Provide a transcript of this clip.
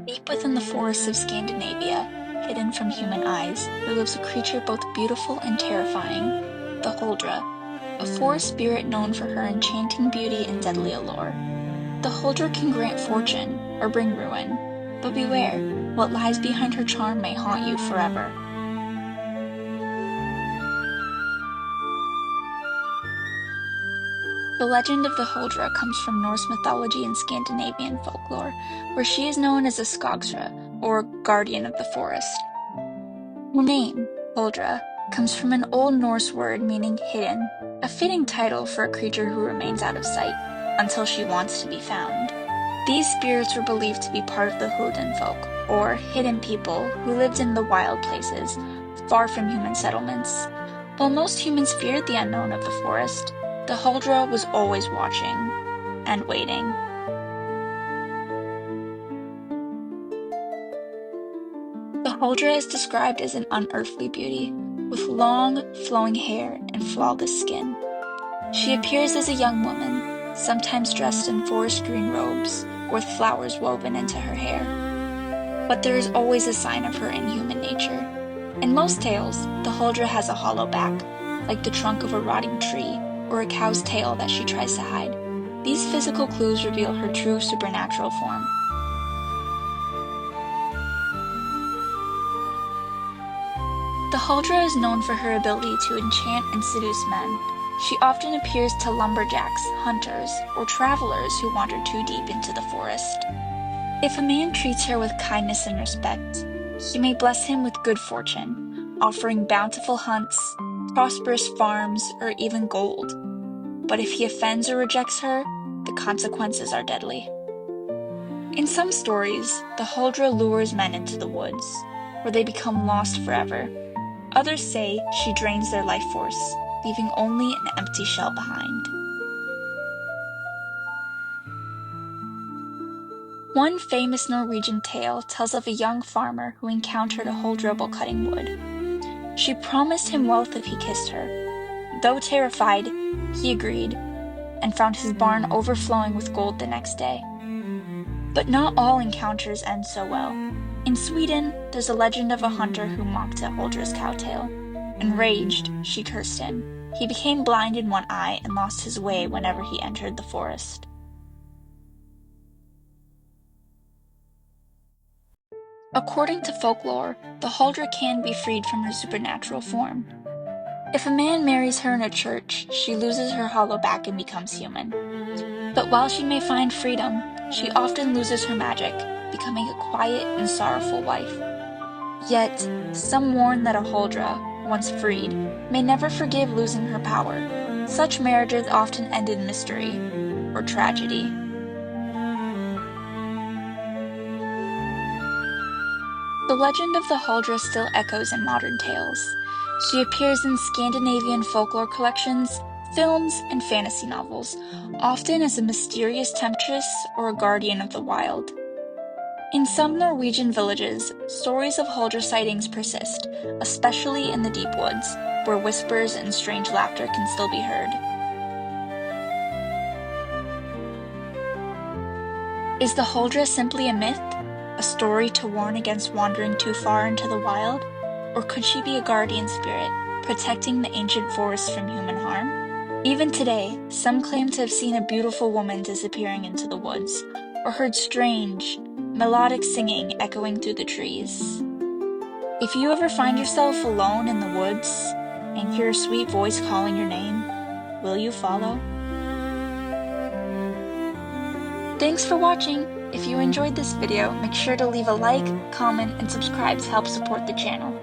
Deep within the forests of Scandinavia, hidden from human eyes, there lives a creature both beautiful and terrifying, the Huldra, a forest spirit known for her enchanting beauty and deadly allure. The Huldra can grant fortune or bring ruin, but beware, what lies behind her charm may haunt you forever. The legend of the Huldra comes from Norse mythology and Scandinavian folklore, where she is known as a skogsra, or guardian of the forest. Her name, Huldra, comes from an Old Norse word meaning hidden, a fitting title for a creature who remains out of sight, until she wants to be found. These spirits were believed to be part of the Huldra folk, or hidden people who lived in the wild places, far from human settlements. While most humans feared the unknown of the forest, the Huldra was always watching and waiting. The Huldra is described as an unearthly beauty, with long, flowing hair and flawless skin. She appears as a young woman, sometimes dressed in forest green robes, with flowers woven into her hair. But there is always a sign of her inhuman nature. In most tales, the Huldra has a hollow back, like the trunk of a rotting tree, or a cow's tail that she tries to hide. These physical clues reveal her true supernatural form. The Huldra is known for her ability to enchant and seduce men. She often appears to lumberjacks, hunters, or travelers who wander too deep into the forest. If a man treats her with kindness and respect, she may bless him with good fortune, offering bountiful hunts, prosperous farms, or even gold. But if he offends or rejects her, the consequences are deadly. In some stories, the Huldra lures men into the woods, where they become lost forever. Others say she drains their life force, leaving only an empty shell behind. One famous Norwegian tale tells of a young farmer who encountered a Huldra while cutting wood. She promised him wealth if he kissed her. Though terrified, he agreed, and found his barn overflowing with gold the next day. But not all encounters end so well. In Sweden, there's a legend of a hunter who mocked at Huldra's cowtail. Enraged, she cursed him. He became blind in one eye and lost his way whenever he entered the forest. According to folklore, the Huldra can be freed from her supernatural form. If a man marries her in a church, she loses her hollow back and becomes human. But while she may find freedom, she often loses her magic, becoming a quiet and sorrowful wife. Yet, some warn that a Huldra, once freed, may never forgive losing her power. Such marriages often end in mystery or tragedy. The legend of the Huldra still echoes in modern tales. She appears in Scandinavian folklore collections, films, and fantasy novels, often as a mysterious temptress or a guardian of the wild. In some Norwegian villages, stories of Huldra sightings persist, especially in the deep woods, where whispers and strange laughter can still be heard. Is the Huldra simply a myth? A story to warn against wandering too far into the wild? Or could she be a guardian spirit, protecting the ancient forests from human harm? Even today, some claim to have seen a beautiful woman disappearing into the woods, or heard strange, melodic singing echoing through the trees. If you ever find yourself alone in the woods and hear a sweet voice calling your name, will you follow? Thanks for watching! If you enjoyed this video, make sure to leave a like, comment, and subscribe to help support the channel.